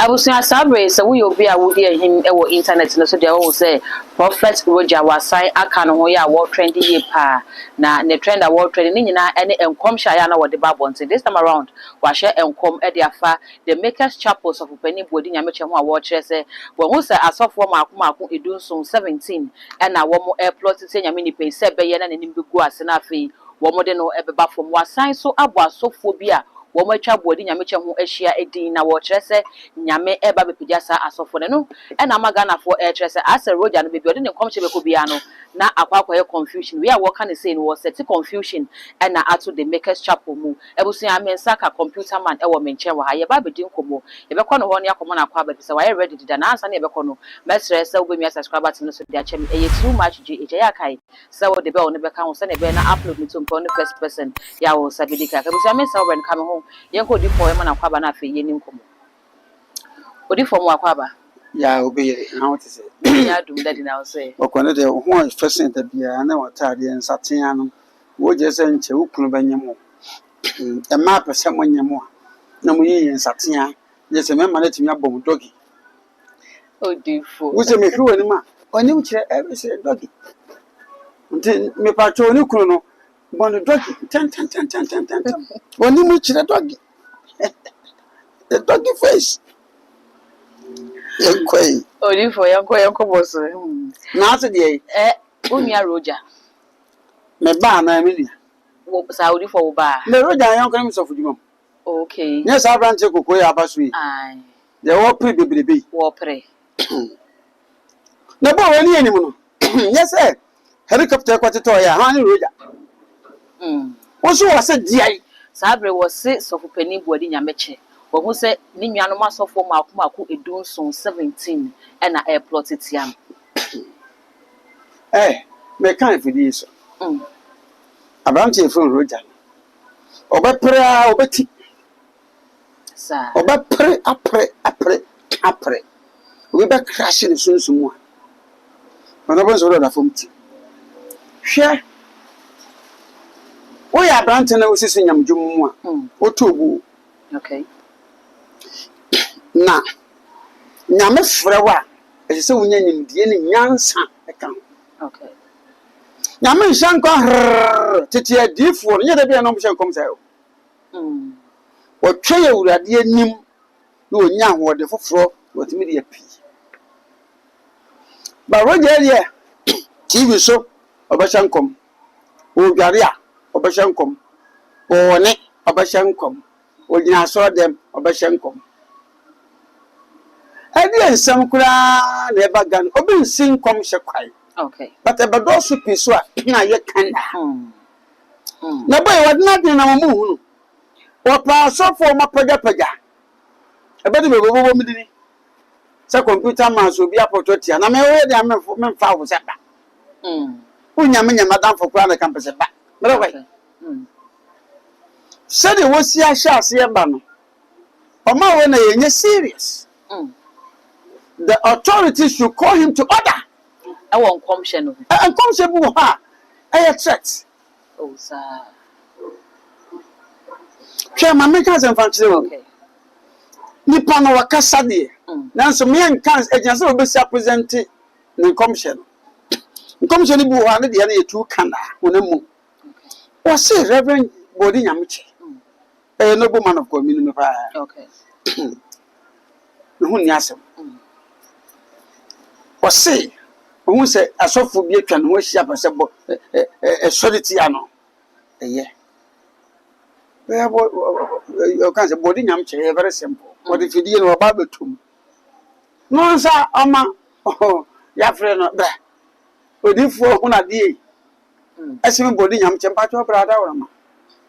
Abusia sabre se wo obi a wo dey him e wo internet no so dey wo say Prophet Roger wasan aka no ho ya wo trend ye pa na ne trend a wo trend ni nyina ene enkom sha ya na wo de babonte this time around wa hye enkom e de afa the Makers Chapels of Upani Bodi Nyameche ho a wo kire se wo hu se asofo mako edunsun 17 e na wo mo airplot se nyame ni pe se be ye na nanim bi gu ase na afi wo mo de no e beba fom wasan so abo asofo bi a wo mo atwa Bodi Nyameche ho ahia edin na wo kire se nyame eba bepija sa asofo ne no e na magana fo e kire se ase Roger no bebi odi ne komche beko bia no na akwakoye confusion we are working the say no was set confusion e na ato the Makers Chapel mu ebusu amensa ka computer man e wo menche wo ha ye ba bedi nkomo ye bekọ no ho ne akomo na akwa ba se wa ye ready dida na ansa ne ye bekọ no mesre se wo be mi subscriber tin no so dia chem e too much gh ya kai se wo de be wo ne beka ho se ne be na upload me to on the first person ya wo sabidika ebusu amensa wo ben come home ye ko di for ye na akwa ba na afi ye ni nkomo odi for mu akwa ba ya obi na what is it ya dum daddy na say okone de ho first da bia na watade nsaten anu wo je se nche ukunu banyemo e ma pese monyemo na mo yi nsaten a je se mema na timi abom dogi odi for wo se me hwe wani ma oni mu kire e se dogi nti me pa cho oni kunu no bon dogi tan oni mu kire dogi the doggy face yankoi odi for yanko boss na ase de Unia Roger me ba na me nia wo Saudi for wo ba me Roger yanko na me so fudumam okay yes abrante kokko ya abaso yi ai de wo pre bebrebe wo pre na bo wani anim no yes helicopter kwateto ya ha ni Roger wo so wase diai sabre wo se Sofopani Bodi Nyameche wo hu se ni nuanom asofo mako edunsun 17 e na airplot tiam me kan fidi so abrante from Roger obepre obeti sa obepre apre we be crash ni sunsumu ana bo so da fomti hwe wo ya abrante na wosisi nyamdwum mu a otobu okay na nyame frewa e se wonya nyimdie ni nyansa e kan okay nyame hyankwa tete adifo no nyeda bia no hyankom sai wo twe ya urade anim na onya hode foforo wotimi de api ba Roger dia TV so obahyankom o dware a obahyankom o ne obahyankom o gina so dem obahyankom edi ensam kura na eba gan obi nsin kom hye kwai okay but eba so piso a na ye kanda na boy wadna de na mo hunu o pa so fo ma paja eba de bebo mi dini sa computer man so bi apototia na me we de me fa wo seba unya me nyama dan fo kura na campus ba mere wai said it was ya shas ye ba no o ma we na ye serious the authorities should call him to order. I won't come sheno. And come se bu ha. I threat. Oh sir. Share my makers and fancy. Okay. Nipa no wakasa de. Nanso me en kan agency obesi present ne commission. Commission bu ha ne de na yetu kana wonemu. O say Reverend Bodi Nyameche. Noble man of God me pa. Okay. No hu ni asem. O say who say a soft will be a can wish up a solidity. Yeah. You can't say body yam chair, very simple. What if you didn't know about the tomb? No, sir, Amma. Oh, your friend, that. But if for one a day, as him body yam champato, brother,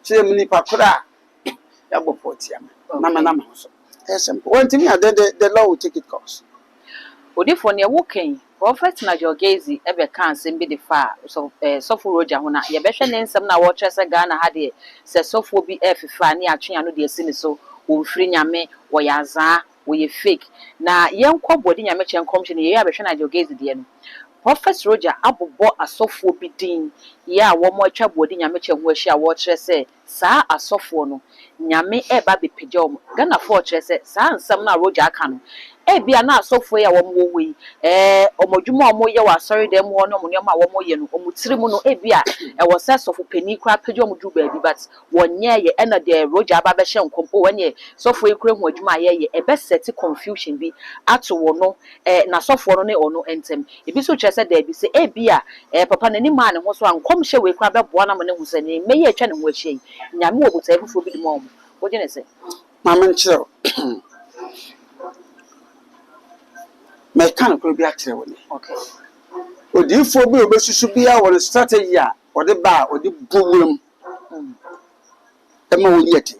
say, Mini Papura, Yabo Portiam, Mamma Namos. Yes, one thing the law will take it cost. Odifo ne woken prophet na Jogazi ebe kan sem bi de fa so sofo roja ho na ye behwe ne nsem na wo trese Ghana ha de se sofo bi efifa ne atwe anu de esi ne so wo mfiri nyame wo yaza wo ye fake na yenko bodi nyame chenkom hye ne ye abehwe na Jogazi de no prophet roja abobo asofo bi din ya wo mo atwa bodi nyame chen ho ahia wo trese saa asofo no nyame eba be pejom Ghana fo trese saa nsem na roja aka no bia na asofo ya wo mo wi omodwuma omo ye wa sorry dem ho no mo ne ma wo mo ye no omutiri mu no bia wo se sofo pani kra pagyo mo du ba bi but wonye ye na de roja aba be hye nkom o wonye sofo e kra hu adwuma ye be set confusion bi ato wo no na sofo no ne ono entem ebi so kire se da bi se bia papa nani ma ne ho so ankom hye we kra be boa na mo ne hu se ne meye atwa ne ho ahye nyame wo buta efufu bi di mo wo je ne se mama nchiro mechanic will be actually okay. Odi for be obesusu bia wo strategy a odi ba odi buwum ema wo yeti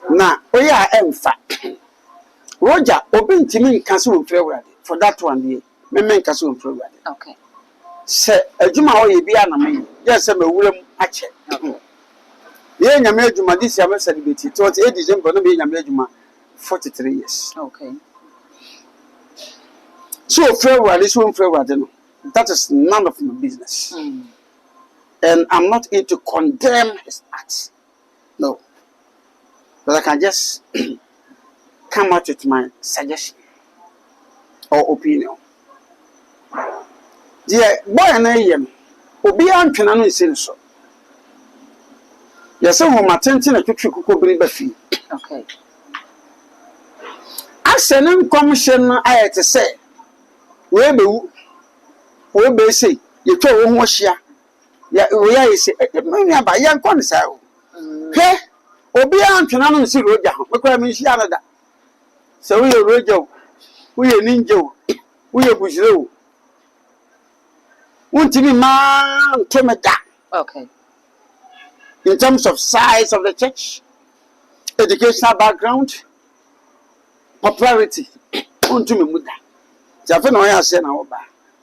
na oya emfa roja obi ntimi nka so mfre wurade for that one dey me nka so mfre wurade okay se adwuma wo ye bia na me ye se mawuram ache ye nyame adwuma this year me celebrate to 8 December no me nyame adwuma 43 years. Okay. So February, that is none of my business. And I'm not here to condemn his acts. No. But I can just come out with my suggestion or opinion. Dear boy and I am Obi Anton is so. Yes, some of my attention to cook bring baffy. Okay. Asenem commission I to say we be say you twa wo ho hia ya we ya say me ba ya nkon sa o he obi antwena no si roja ho mekwa me hia na da so we roja we ninja we bushire o untimi ma ntomeda. Okay. In terms of size of the church, educational background, popularity, untimi muda. Jafe no ya se na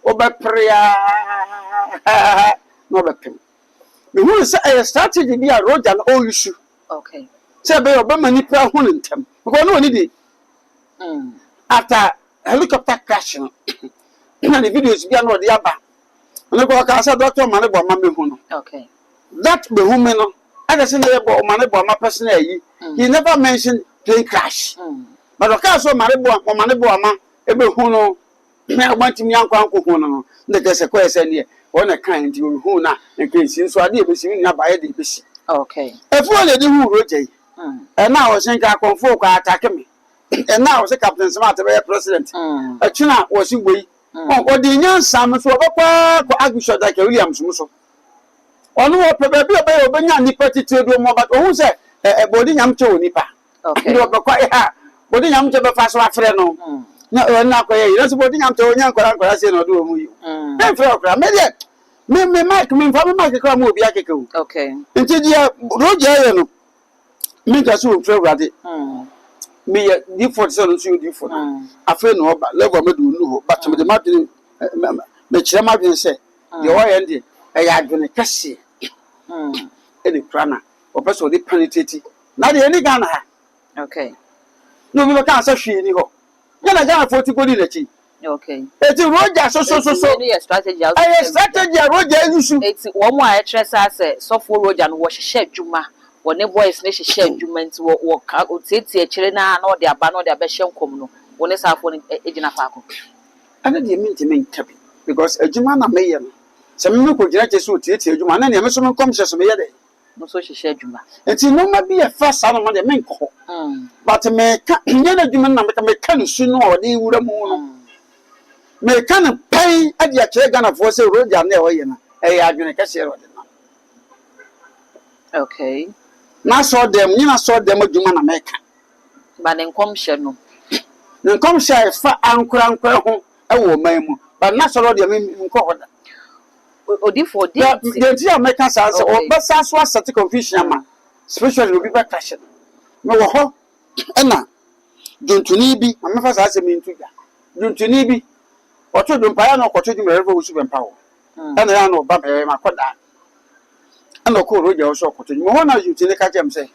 oba prayer no be pem. Me hu say a strategy bi a roja na o issue. Okay. Say be oba manipa hu ntem. Because no need after helicopter crash no. Na the videos bi na odi aba. No go ka say doctor man bo ma me hu no. Okay. That be who me no. I say na bo man bo ma personal yi. He never mentioned plane crash. But the car so man bo ma e be hu no. Me want me ankwa hu no. Na je se ko ese ne. Wona kan nti hu na nke nsi so ade e be si ni abaye de be si. Okay. Efu ole de hu roja yi. Na o sen ka konfo kwa attack me. Na o se captain smart be president. Atuna o si gboyi. O di nyansa me so obekwa ko Archbishop Dr. Williams so. Onu wo pe be obenya nipa titire do mo ba o hu se body nyam che onipa. Okay. Ndi obekwa ya body nyam che be fa so afre no. Na ko ye ire so body nyam che onya nkora se no do mu yi. E fre okra me de me mic me fa me mic kra mo obi akeke o. Okay. Nti dia roja ye no. Me ga so fre urade. Me default so no so default. Afre no oba level me do nu ho but me de madin me kire madin se de wo ye ndi e ya adwene kese. Eni krana opeso de penetrate na de eni Ghana ha. Okay. No me ka sa hwe ni ho. Ghana 40 kodi na chi. Okay. Eti roja so strategy. Ay strategy roja issue. Eti wo mo a tresa se sofo roja no wo hye adwuma. Wone boys ne hye adwuma nti wo ka o tete a kire na na ode aba na ode abehye nkom no. Wone safo ne ejina faako. Ana de minti men tabi because adwuma na meye no. Se me ko gira chesu tete adwuma na ne me so me kom hye so me ye de. No so hye adwuma. Eti no ma bi e first ano ma de men ko. But me ka nye na adwuma na me ka no su no ode wura mu no. me kan pai ade a kire Ghana for say roja na e woye na e ya adwene ka share ode na Okay. na so dem nyina so dem adwuma na meka Ba ne nkom hye no. ne nkom hye fa ankura ho e wo man mu ba na so dem nko hoda Odifo the dia meka sa say o ba sa so asset confusion ama especially obi ba kashe me wo ho e na duntuni bi amefa sa asem ntuga duntuni bi oto dumpa ya na okoto di mere fo usu bempa wo ana ya na oba be makoda ana ko roja wo so okoto mo ho na duntuni ka jem say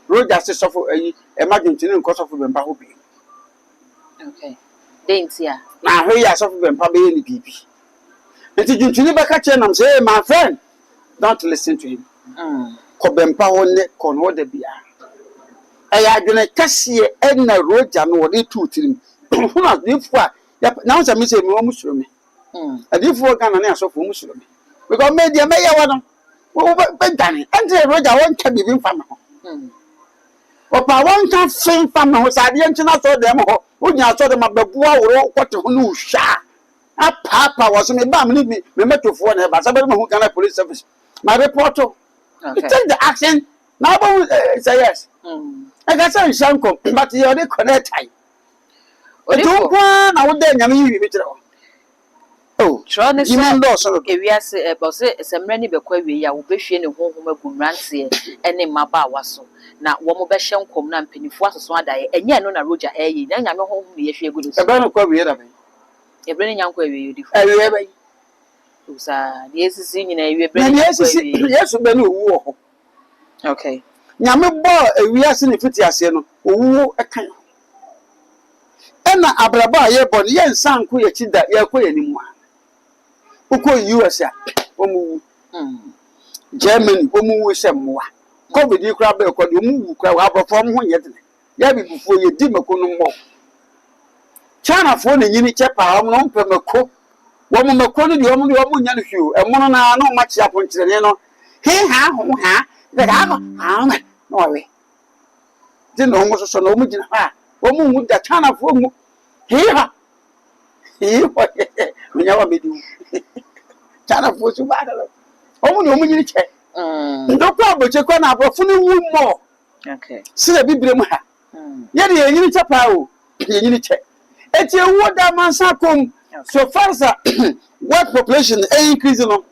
roja se sofo ayi e ma duntuni nko sofo bempa ho bi okay dentia na ho ya sofo bempa be ni bibi enti duntuni ba ka che nam say my friend don't listen to him ko bempa ho ne ko no da bia aya adwene kase e na roja no wo de tuutirim huna difu a na won say me say me wo musulumi adifu Ghana na asofo musulumi because media me ya wono wo be dane ante roja won ka bibi mfama ho opa won ka fin fama ho sa de ntina so dem ho unya so dem ababua woro kote ho no hwa apapa wo so me ba me me metofo na ba sabe me ho Ghana police service my report okay take the action now say yes I got some shanko but you dey connect time don't want na wo dey nyame yi bi kire oh try ne say ewiase e bo se semre ni bekwa wi ya wo behwie ne honhom agumrante ene maba awaso na wo mo be hye nkom na mpanifo asoso adaye enye no na roja eyi na nyame honhom ne yehwe gudu so e be no kwa wi da be ebre ne nyanko ewi yodi fo ewi be usa yesu nyina ewi ebre ne yesu be no owu ho okay nyame bo ewi ase ne fiti ase no owu e kan ena abraba aye bo ne ye nsanko ye chida ye ko ye nimu a uko US a omu Germany omu semwa covid kura be ko de omu kura wa abofo mo ye de ya bibufuo ye di mako no mo China fo ne nyini chepa o no mpe mako wo mo mako no de o mo nya no hwiu e mo no na no ma chia ponkyere no he ha ho ha de ga ha na no we de no mo so no mo gina ha o mu da China fo mu he ha he ho me nya wa me di China fo su ba da o mu no mo nyini che ndokwa aboche kwa na abofo no wu mo okay sire bibire mu ha ye de nyini chepa o ye nyini che eti ewo da mansa kom so far as what population increasing no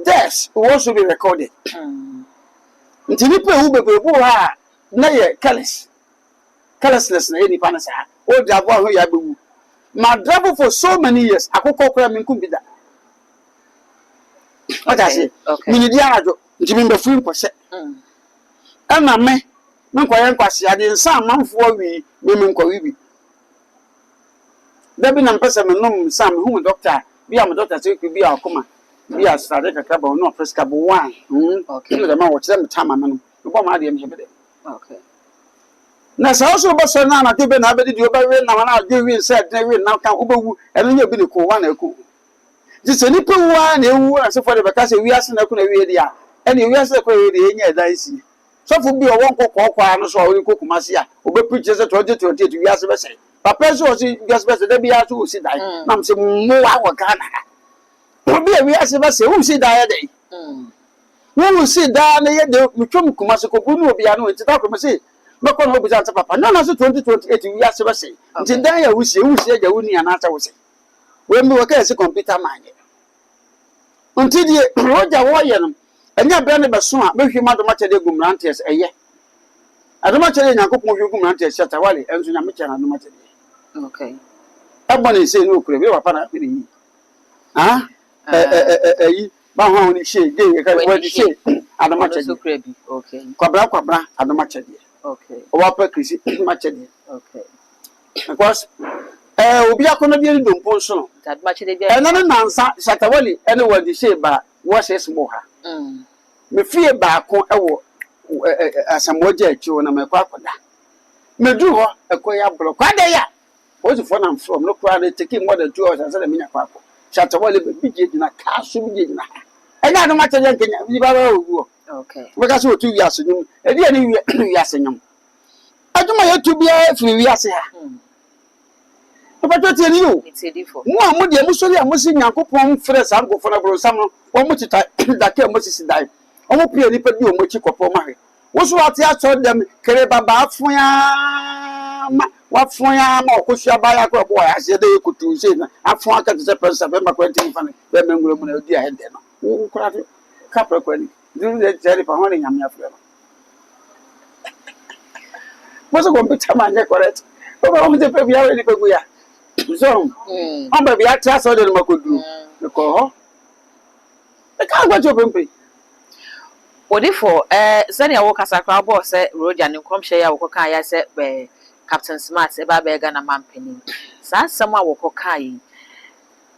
deaths will also be recorded nti nipa ewu bebebu ha na ye carelessness na ye nipa na sa o drive ho ya bewu ma drive for so many years akoko kora me nkum bi da okay mini di arajo nti me mbefu nkose ana me nkoye nkwase ade nsa amanfo wi me nkwa wi bi Debi na mpesa me nom sam hu doctor bi am doctor say bi akoma bi asade kakra ba no freska bo one okay no ma wo kire me tama me no bo ma de me hebede okay na sa so bo so na na tebe na abedi di obawe na na ade wi said na wi na kan obawu eno nya bi ne ko wa na ku ji se ni pe wa na ewu na se for de beka se wi ase na ku na wi dia ene wi ase ko wi de nya dan si so fu bi o won kokko kwa no so o ko kumase a obepreach se 2028 wi ase be se papa so si just be dey bia so si dai nam se mo wa wo Ghana obi e wi ase be se wo si dai dey wo si dai na ye de mutwom kuma se ko bunu obi anu nti ta ko me se me ko no obi ta papa no na so 2028 wi ase be se nti dan ya wo si ja wo ni ana ta wo se we mi wo ka se computer man ye nti die roja wo ye no enya bre ne be so a me hwi ma do ma chede gumrantes eye adoma chede nyankopon hwi gumrantes chata wale enso nya me chana adoma chede okay abone se no kure be papa na be ni ah yi ba ho ni she ge ka we di she adoma chede okay kwabra adoma chede okay o wa pa krisi ma chede okay because obi akono bi ni dompo so no adoma chede bia na nansa shatawali ene wa di she ba wo she smo ha me fie ba ko ewo asamoja achi na me kwa akoda me du ho ekoya bro kwa de ya ozi for na from no crowd taking more than 2 hours and say me nyakwa ko shatawali be bije gina ka so bije gina enya no ma cheje nkenya bi ba ba ogu okay we ka so tu wi asonyum e di ani wi asonyum aduma yetu bia free wi ase ha But what you? It's a different. More de musoli a musi Nyankopon frɛ saa nkofo na bro sam no wo mo tita da ka Moses dai o mo pie nipa bi o mo chi kopo ma he wo so ate aso dem kere baba afoya ma wa foya ma okosua ba ya ko bo ya se de kutu se na afon aka te se pensa be ma kwenti fa ne be mengulo mu na odi a hede no wo kora te ka pra kwani du de jeri pa ho ne nyame afre mo so computer man je correct o ba mo te pe bia we ni pe gu ya so on be bia tra so de no makodu ko e ka gba jo pempe Odi for sani ya woka sakra bo se Roger ne komhye ya woka ya se Captain Smart e ba be ga na mampeni sa asem a woka yi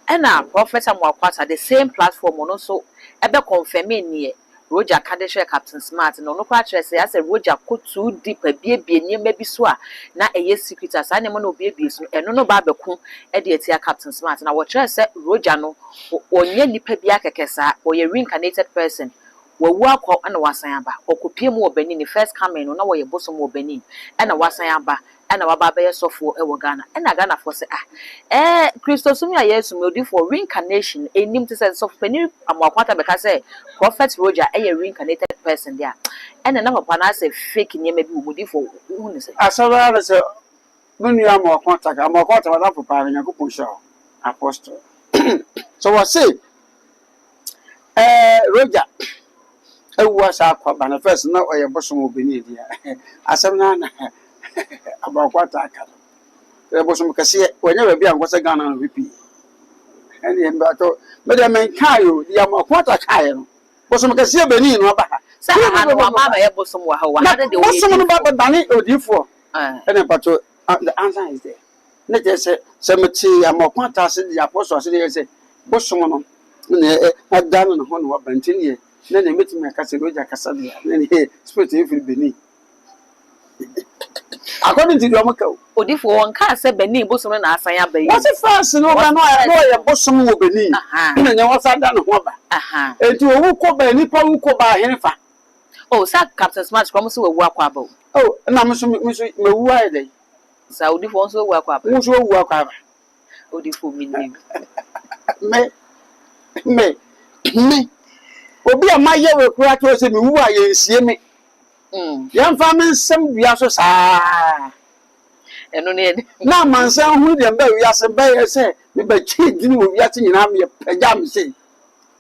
e na Prophet Amwakwata the same platform no so e be confirm nie Roger Kadeshe Captain Smart no no kwa kire se ya se Roger ko too deep biebie niema bi so a na eye secret asa ne mo no biebie so eno no ba beku e de atia Captain Smart na wo kire se Roger no onye nipa bi akekesa o ye reincarnated person wawu akọ na wasan aba okopie mu obani ni first coming no na wo ye bosom obani na wasan aba na waba be yesofo e wo Ghana na Ghana for say Christosumi a Yesu me odi for reincarnation enim to say so pani Amwakwata be ka say Prophet Roger a reincarnated person there na papa na say fake niema bi wo di for hu ni say asara se munu Amwakwata ka Amwakwata wa da papa Nyankopon show apostle so what say Roger ewa sa kwa bana first na oye bosom obeni dia asem na Amwakwata aka e bosom kase wanya ba bia nkwose Ghana no pipi ene mba to me de men kayo dia Amwakwata kayo no bosom kase beni no ba sa anu mama ba ye bosom wa ha wa ha de bosom no ba dani odifo ene pato the answer is there ne je se meti Amwakwata se dia apostle se dia se bosom no ne adano no ho no ba ntini na meti me kase Roger kasa dia ne spirit e firi beni according to your maka odifo won ka se beni bosom na asan ya bayi what's the first no ba no ya bosom wo beni na nya wasa da no ho ba enti owu ko ba ni pa wu ko ba henfa oh sa Captain Smart from so wu akwa ba oh na me wu ai dai sa odifo so wu akwa ba wo so wu akwa ba odifo minim me obi amaye we kura to se me wu aye sie me yan fa men sem bia so saa eno ne na mansan hu de ba wi ase ba ye se me ba chi dini wo wi ase nyina me pagya me se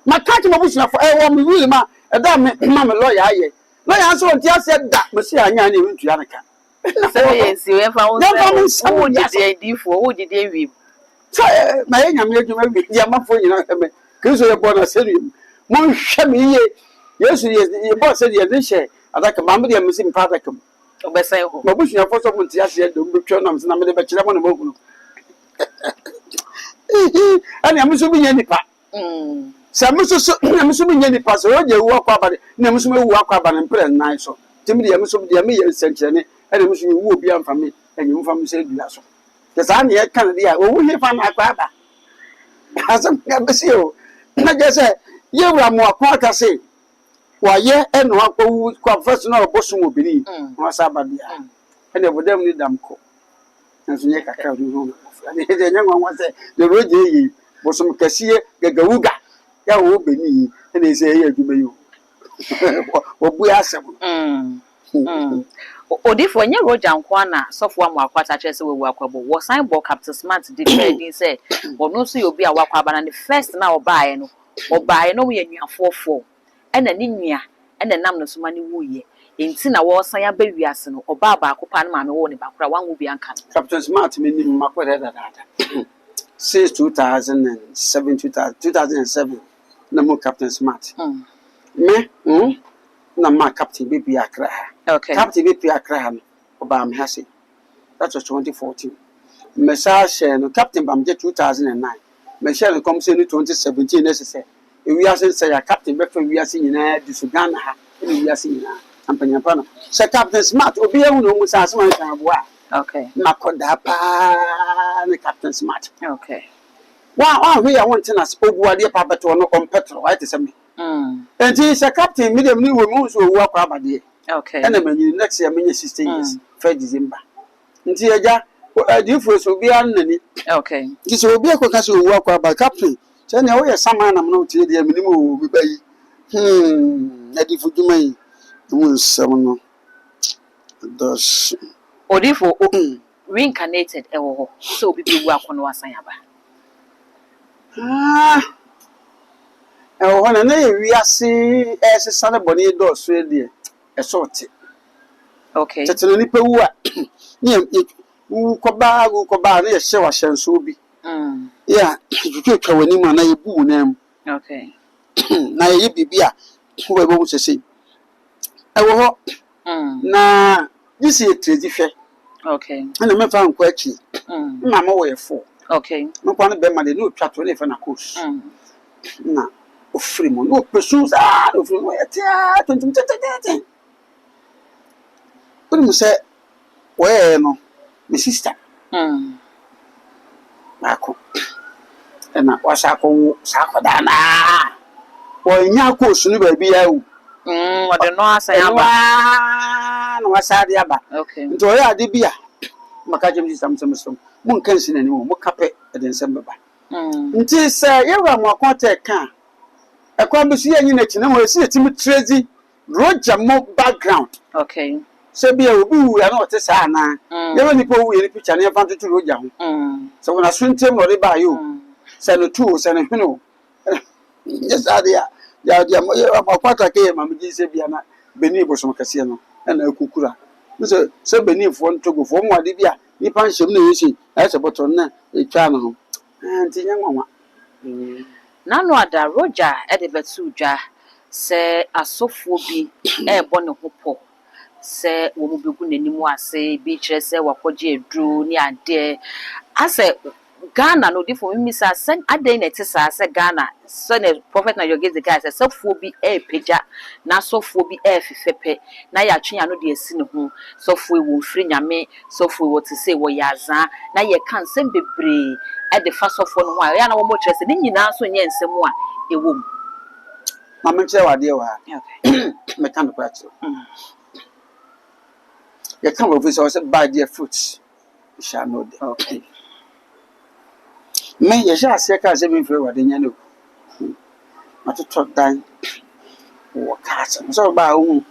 makati mo busua fo wo me wi ma e da me ma me lawyer aye lawyer so ntia se da me se anya na e ntua naka se ye si we fa wo se wo jide difo wo jide wi so na ye nyame adwuma wi dia mafo nyina me kristo ye bona serium mo hwe me ye yesu ye bo se ye ne adaka mambe dia mesi mpata kam obesen ho mabusua fo so muntia se do mbetwa nam se na me de be kire mo na mahunu ani amuso bi nya nipa se amuso bi nya nipa so Roger wu akwa ba na amuso wu akwa ba na mpre nan so timi de amuso dia me ye senkyere ne ani amuso wu obi amfa me anyi mfa me se dua so ke sa na ye kan de a wo hu fa na akwa ba asem ka besi o na je se ye wura mo akwa ka se waye eno akwa kwa first na obosom obini wasa badia ene bodam ni damko nso nye kakra du ho ane de nyanwa wase de Roger yi bosom kasiye gagawuga ya wo beni ene se ye adwuma yi obu asem odifo nye Roger nkwa na sofo Amwakwata chese wewu akwabo wo sign bo Captain Smart declared say ono so obi a wakwaba na the first na obae no ye nnuafofo ena ni nua ena nam no soma ni wuye enti na wo san ya ba wiase no oba ba akopa na maame wo ne bakura wanwo bi anka Captain Smart me ni makwere da since 2007 na mo Captain Smart me na ma Captain Baby Accra okay Captain Baby Accra no oba am hase that was 2014 me sa share no Captain Bamje 2009 me share no come say 2017 necessary we are say ya Captain be for we are seeing na disugana ha we are seeing na ampanya pa no say Captain Smart obi ehu no mu sa asema kan boa okay makoda pa na Captain Smart okay wa we are wanting us obuade pa beto no on petrol right say me enti say Captain medium ni we mu so owu akwa abade okay and manyi next year menye 16 years 1 December nti eja adifo so bi annani Okay. kisi obi akoka so owu akwa ba captain se na wo ye sama na mo tie de minim o bi bayi adifo dwuma yi mu nsam no dos Odifo reincarnated ewo ho so obi bi wu akono asan aba. Ewo na ye wiase esesa ne bone do so e de esote. Okay. Tetene nipa wu a ne wu koba na ye hye wa hyenso bi. Yeah, twetwa wani ma na ye bu na am. Okay. Na ye bibia wo be bo sese. Ewo ho. Na this ye trade hwe. Okay. Na me fa nkwa achi. Na ma wo ye fo. Okay. No kwa na be ma de no twa to ne fa na course. Na ofiri mo no pesu ofiri mo ye tia tontum tete. Uri mu se we no my sister. Ako. Na wasa ko sa ko da na. Wo nya course no ba bia wu. O de no asan aba. Na wasa de aba. Okay. Nto ya ade bia maka jem system mun kan sinani mo kape de nsem baba. Nti se yewra mo akonta ka ekwa be su yanyi na kina mo esi etimi trezi roger mo background. Okay. Se bia obi wu ya na ote sa na yewe ni po wu ye ni picture na fan tutu roger ho. So when asuntem no re ba yo se no tu se no hweno yes adia ya mo akwata ke ma mji se bia na beni bosom kase no na akukura se beni fo ntogo fo mo ade bia ni pan hyem na yesi ase boto na etwa no ho anti nyanwa Nano ada Roger edebetu dwa se asofo bi ebo ne ho po se wo mu begu nanimu ase bi kire se wakoje edru ni ade ase Ghana no di for me sa sen ade na tisa se Ghana so ne prophet na yogeze guy se sofo bi peja na sofo bi fefepe na ya twenya no de asi ne ho sofo wo mfiri nyame sofo wo te se wo yaza na ye kan sem bebre e de fa sofo no ho ya na wo mo kire se ni nyina so nye nsem a ewom mama kire wade wa okay me kan ko acho ye kan wo fi so se buy their fruits shall know them. okay Me ye sha se ka se me fere wade nya no matoto dan wo ka se so ba hu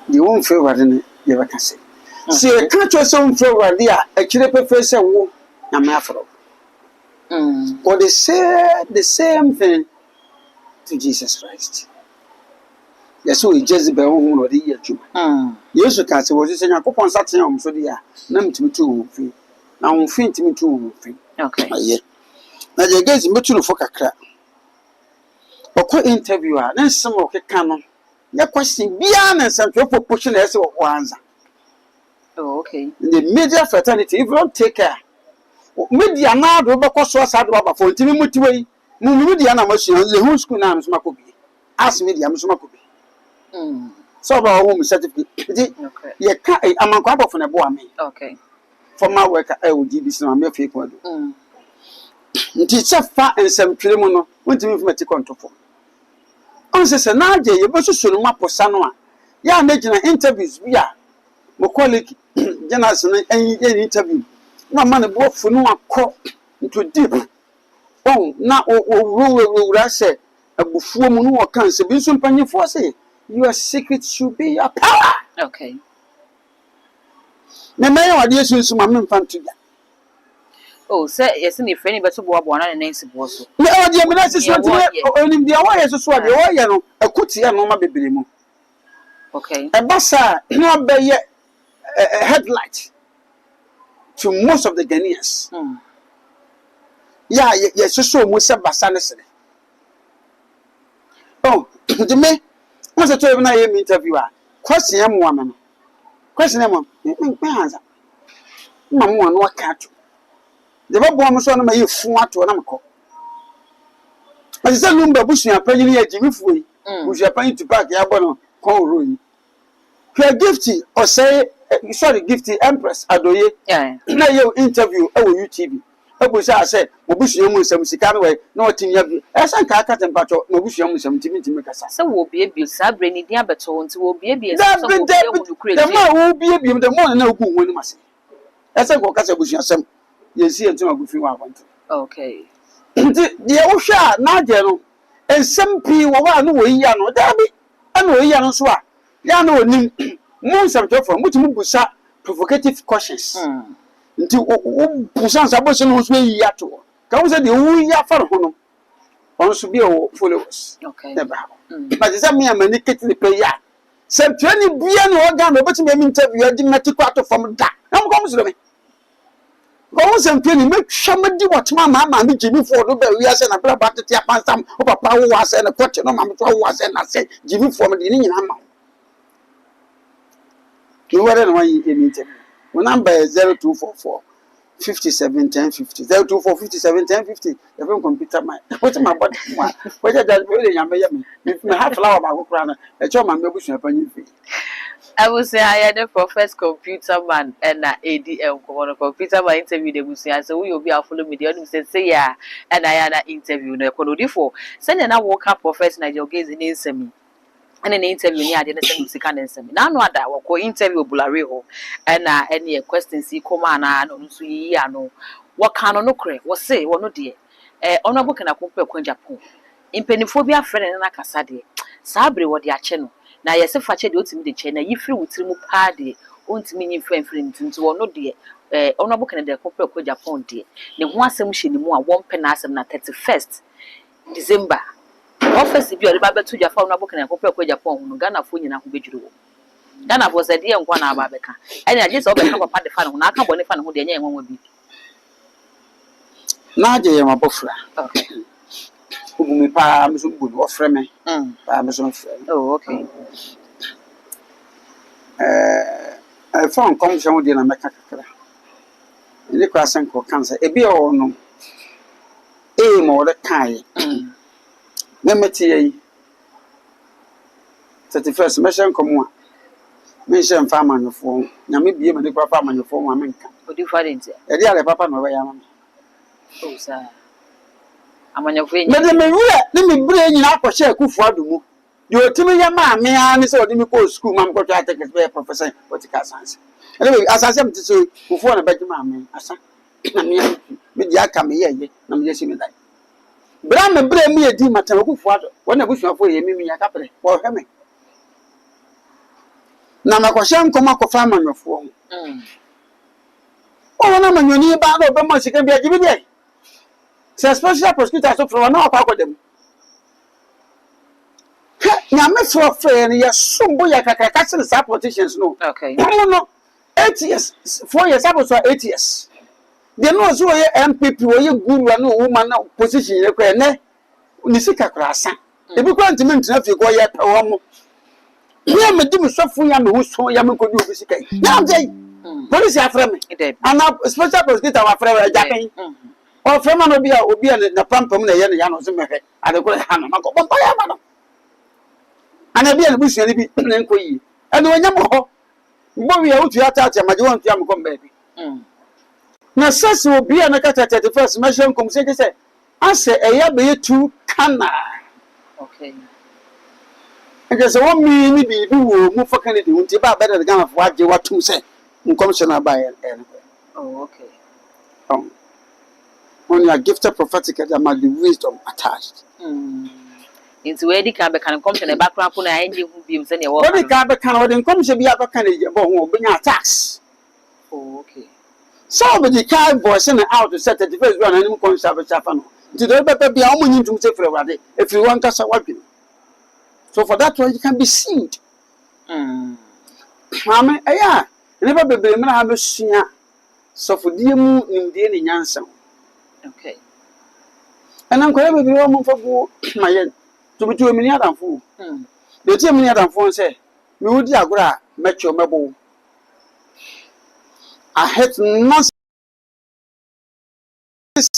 di won fere wade ne ye ba ka se se ka cho se won fere wade a kire pepe se wo na me afro or they say the same thing to Jesus Christ. Yes, so Jezebel who no dey adwuma. Yesu ka se wo se Yakobon saten am so dia na mtimi tu wo fi. Na wo fi ntimi tu wo fi. okay Aye. Na je guys metu no fo kakra. Okọ interview a na nsem o keka no. Ya question bia na nsem to proportion na ese wo answer. oh okay The media fraternity if you don't take care media na do be koso asado baba for ntimi mutiwe mu media na machine the whole school na so makobi as media so makobi so ba wo mu certificate okay ye ka amankwa bofo na bo ame okay former worker o GBC na me fake wado nti chefa ensempire mu no ntimi fumati kontofo on se na aje ye be susu no maposa no a ya na gina interviews bia mo colleague journalist na interview na man bo fu no akọ into deep na o say abufuo mu no kan se bi nso mpanyefo say your secret should be your power okay na me ya wade sunsu ma me mfanto da oh say yes ni friend be to bo na nancy bo so na wade me na sisu onim dia wa yeso so de wa ye no akuti ya no ma bebere mu okay e basa no be ye headlight to most of the Ghanaians. Yeah, yes, so much basa. Oh, to me, once I told him I am interviewer. Question him woman. Question him, answer. Mamma, no catch. The Bob so na you fool to an uncle. I said, Lumba Bush, you are paying a Jimmy Fui, which you are paying to pack Yabono, call Rui. You are gifty, or say, sorry, gifty Empress Adoye. yeah Na you interview our UTV. Abusa say obusua mu nsam sika no we na otinya bi esa nka aka tempacho na obusua mu nsam timi kasa se wo bie sa bre ni dia beto nti wo bie the more wo bie the more na ogu hu ni mase esa go kasa obusua sam yesi entu agufi wa kwante okay nti de wo hwa na age no ensam pi wo wa no wo yiya no da bi ana wo yiya no so a ya na onim mu nsam tofo mutumi busa provocative questions nti o busa nsabo se no so yiya to ka wo se de wo yiya fa ho no on so be o followers okay never but is that me am niketi ni pe ya se twani bia no organ no betimi am interview adi metiko ato from da am ko muso me ko se twani me hwamadi wotma ma me jibi fo do ba wi ase na bra ba tete apansam o papa wo ase na koche no ma me to wo ase na se jibi fo me de ni nyina ma ki wore no yi interview my number is 0244 57 1050 024 57 1050 the computer my what's my body what just really yam me half flower ba go kra na e cho ma me busu apanyi fi I will say I had a professor computer man and ADM computer man interview the busu so we will be follow me the say yeah and I had an interview no kono for send na work up professor na jogaze in nsemi and an interview near the same music and some. Now, no other will interview Bulario and any questions he come on and so ye no. What can no cre? What say, what no dear? Honorable can I compare Japan. In Peniphobia friend and a cassadi. Sabre what the channel. Now, yes, if I check the channel, you free with remove party, won't mean you friend into one no dear. Honorable can I compare Japan dear. The one some she more 1 penasam na 31st December. Office bi o ba betu Japan na boka na kopɛ kwa Japan hu Ghana fo nyina ho bedwiri wo Ghana fo se de nkwa na aba beka ɛne agye se obeka papa de fa no na aka bɔ ne fa no ho de nya enwa bi na agye ye mabofra okay ubumi pa me so bu no ofre me pa me so ofre oh okay I found commission with na meka kakra ile kwa sanko kansa ebi o no mo de kai Nemeti yi 31st mission komo a mission farm anofo nyame bie me de papa anofo ma menka odi farent e de ale papa no be ya ma o sa amanyofo enyi me de me wura ne me bure nyina akɔhye akufu adumu de otimi ya ma me a ne se odi me ko school ma mkɔtɔ ateke be professor political science ele asase me tso kufu na be ma me asa na me di aka me ye na me yesi me dai bra me bra mi edi matam kufu ado wona busuafo ye mi nya kapre wo hweme na makɔhye nkɔma kɔfa amanyɔfo wona manyoni ba do be mo sika bi agibi de se special prosecutor so from na akwa dem nyame fro frɛ ne ye sombo ya kakaka se sa politicians no okay no 8 years 4 years about 8 years de no so ye MPP wo ye guru na woman na position ye kwa ne ni sika krasa e bi kwa ntimi ntina fi ko ye tawo mo ye me dim sofo ya me huso ya me kodi obi sika na jai police afre me ana special prosecutor wa afre wa japan o afre ma no bi a obi na pampam na ye ne ya no so mehwe ade ko ha na ko bomba ya ma no ana bi na busu ni bi ne nko yi ene wonya mo ho mbo wi a utu ata ata ma je won tu am ko mba bi na sase obi na kata 31st mission kom se se ase eya be yetu kana okay ege se wo mi ni bi wo mu fa kana de unti ba better Ghana fo age watum se commissioner ba oh okay when you are gifted prophetically there must be wisdom attached into where the can be can commissioner background ko na enje hu bi se ne wo what the can be can what the commission bi akaka je bo ho obinya tax oh okay somebody can voice and out to set the first one and him come shafa no to the paper be how many to say for if you want us what so for that one you can be sued mama yeah never be me na have sua so for die mu nimdie ne nyansa okay and am kwere be wo for go maye to be to me ni adamfo the tie me ni adamfo say me wodi agora mecho mebo I hate nonsense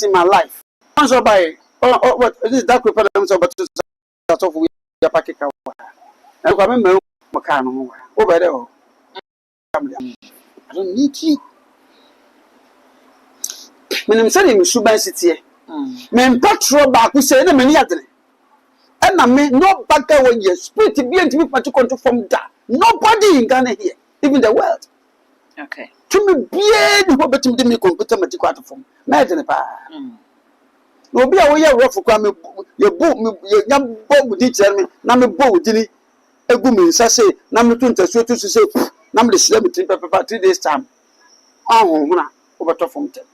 in my life. Once by what this dark people themselves but to of we are packing car. I come me makano over there. I don't need you. menim say me suban sitie me mpatro ba ku say na mani adene and na me no baka when your spirit be and me pati control from that nobody in Ghana here even the world okay to me be the betim de me computer mati kwat from me adene pa no be a wo ye rough kwa me ye bo me ye nyam bo di tell me na me bo di ni egu me nsa say na me to ntasuo to say na me de sile me tin papa 3 days time ahun huna obeto from ten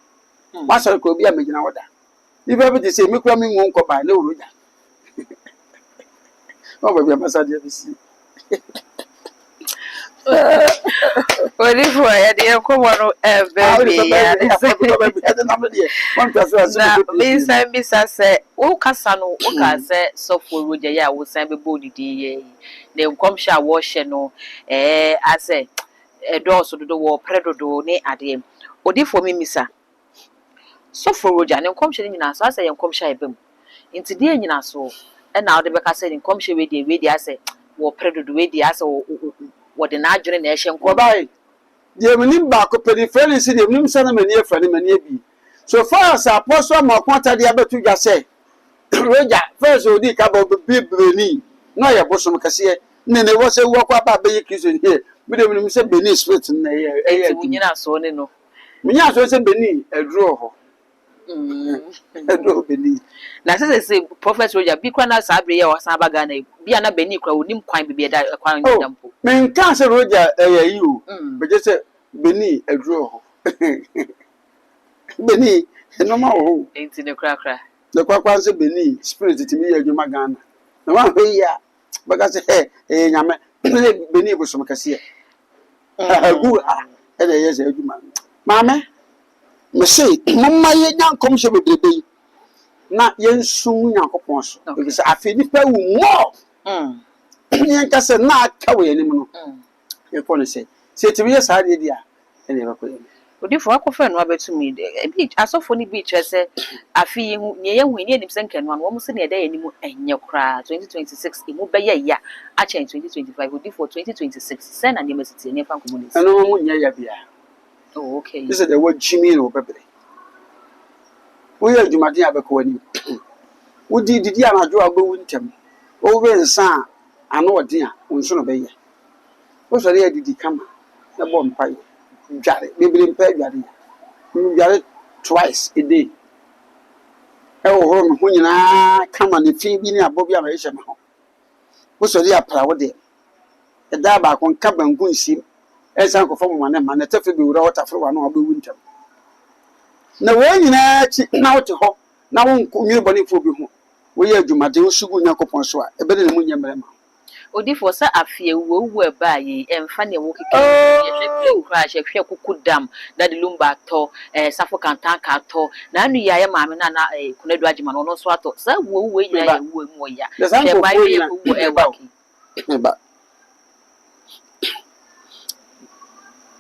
masoro ko bi a megina woda if everything say me kura me ngon ko ba na uruja o ba bi amasa dia bisi ori fo ya de ko woro baby ya na me san say wo kasa no wo ka say so for roja ya wo san be bodidi ye ne nkomhya wo hye no ase edoso dodo wo predodo ne ade odi fo me misa so for roja ne nkomhye ne nyina so ase ye nkomhya ebem nti de nyina so e na ode be ka say ne nkomhye we de ase wo predodo we de ase wo de na adwene na ehye nko bai de menim ba ko periphery si de menim sana mani afani mani abi so far as apostle ma kwanta de abetu dwa say roja first odi ka bo bibreni no ye bosom kase ne wo se wo kwa ba be kristo here me de menim say beni spirit na ye nyina so ne no munya so se beni aduro ho aduro beni na say prophet roja bi kwa na sabre ye wasan ba Ghana bi ana beni kwa onim kwan bi da kwan ndampo men kan se roja yi o be je se beni aduro ho beni normal ho enti ne kra the kwakwan se beni spirit ti mi ye adwuma Ghana na wa hwe ya baka se nyame beni bosom kase agu ene ye se adwuma mama me say mama ye nyankom hye bebrebe na ye nsu nyankopon so because afi ni pa wu mo ye kase na aka we ni mu no ye ko ne se ti bi ye sa de dia ene ba ko ye odi fo akofa no abetumi bi asofo ni bi kyerese afi hu ne ye hu ne nim senke no wo mo se ne da ye ni mu enye kra 2026 imu be ye ya a chen 2025 odi fo 2026 se na ne mesiti ne fa community eno mo nya ya bia oh okay this is the word jimi no bebre wo ye adwumade abeko wani wo didi anajo agbewu ntem wo be nsa ano ode a wonso no be ye wo sori ya didi kama na bo mpai dware bibiri mpa dware twice a day e wo horo me ho nyina kama ne fi bi ne abobi a ma yehye me ho wo sori ya pra wo de e da ba kon ka banku nsi e san ko fo mo na tafi bi wura wata fro wa na obewu ntam na wo nyina chi na wo te ho na wo nyi boni fo bi ho wo ye adwumade wo sugu nyakopon so a e be ne mu nyemre ma odi fo sa afie wo e ba yi emfa ne wo keke ye hwe kra hwe kukudam da de lumba to safo kantan ka to na anu ya ye maame na kunadu agima no so ato sa wo ya ye wo mu ya hwe ba ye wo e wa ki ba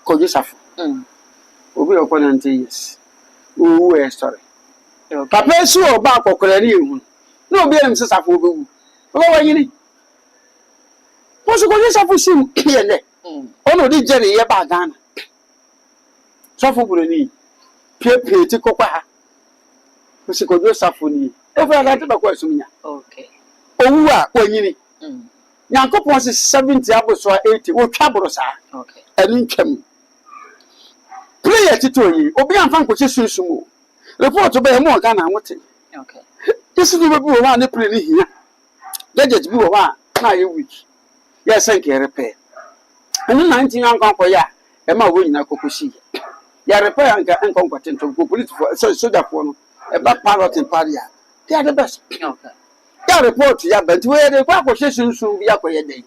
ko Joseph obi o ko 90 years wo e story papa su o ba kokore ni hu na obi em sesafo obewu o ba wanyini Posso conhecer você, ele. Ono di jeri ye ba Ghana. So fo buru ni. Pie ti kokwa ha. Posso conhecer safoni. E fa ga te ba kwa sumnya. Okay. Owu a wanyini. Nyankopon se 70 aboso 80 wo twa boro sa. Okay. Enu ntwam. Prayer tito yi, obi anfa nkoche sunsumu. Report be mo Ghana anwote. Okay. Yesu bi wo wa ne pray ni hia. Gadget bi wo wa na ye week. Yes, thank you, repair. And 19 young conquer ya, and my winning a cocosi. Ya repair and competent to police for soldier for a back pilot in Paria. They are the best. Okay. Ya report ya, but where the proposition soon be up a day.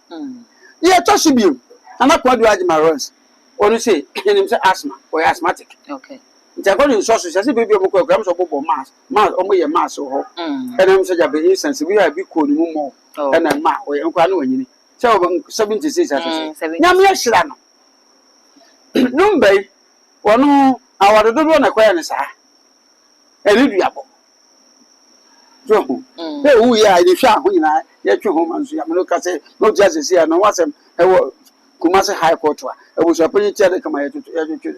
Yeah, toss you. I'm not quite doing my runs. Or you say, him say asthma or asthmatic. Okay. It's according to sausage as if baby of grams of mass, only a mass or and I'm such a big instance. We are big cool more and a ma or you. So 76 as I say. Nyam ye hira no. Numbe wono awade dodo na kwa ne sa. Eri duabo. So e wu ya ide hwa ho nyina ye twe ho manso ya me ka say no just say no wasem e wo Kumasi High Court wa e wo so panyi tia de kama ye tutu ye twe.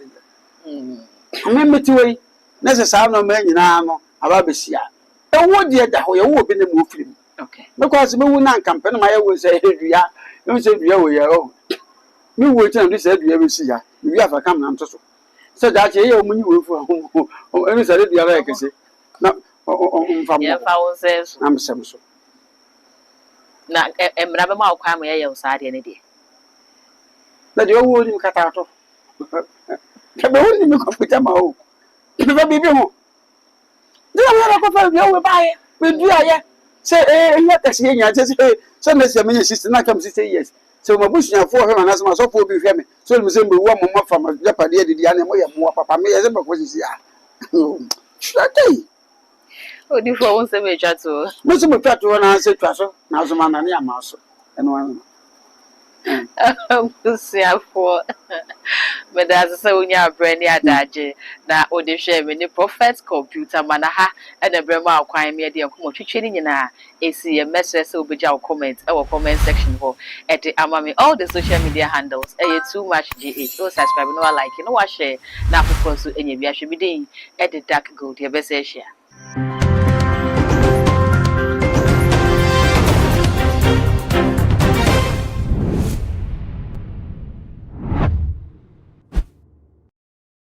Amemeti we necessary no man nyina aba besia e wo die da ho ye wo bi ne mo firim Okay. because me wu na campaign ma ye wo say edua no say edua wo ye o me wo tina do say edua be si ya me afa kam na nto so so da che ye o munyi wo fu ho enu say edua ba kese na mfa mo Yeah, found says. na msem so Na emra be ma okwa ma ye usade ne de. na de wo ni kata to ke be wo ni me computer ma o ke be bibi ho de na ko fa bi o ba ye be du aye say ya kasi nya say na say me sister na kam 60 years so ma bushia fo hwe na so fo bi hwe me so me say me wo mo fa ma japade adidi ane mo ye mo papa me ye se ba ko sisi a shati Odi for won se me twa to. mo se mo twa to na se twa so na so ma na ne ama so eno anu Busia for me da se unya brand adaje na odi hwe me ni prophet computer mana ha e na bre ma akwan me de enkomo twetwe ni nyina esi e message se obegya comment e wo comment section ho e de amame all the social media handles e too much GA so subscribe no like no wa share na afofo so enya bi ahwe bi den e de dark gold ye be se share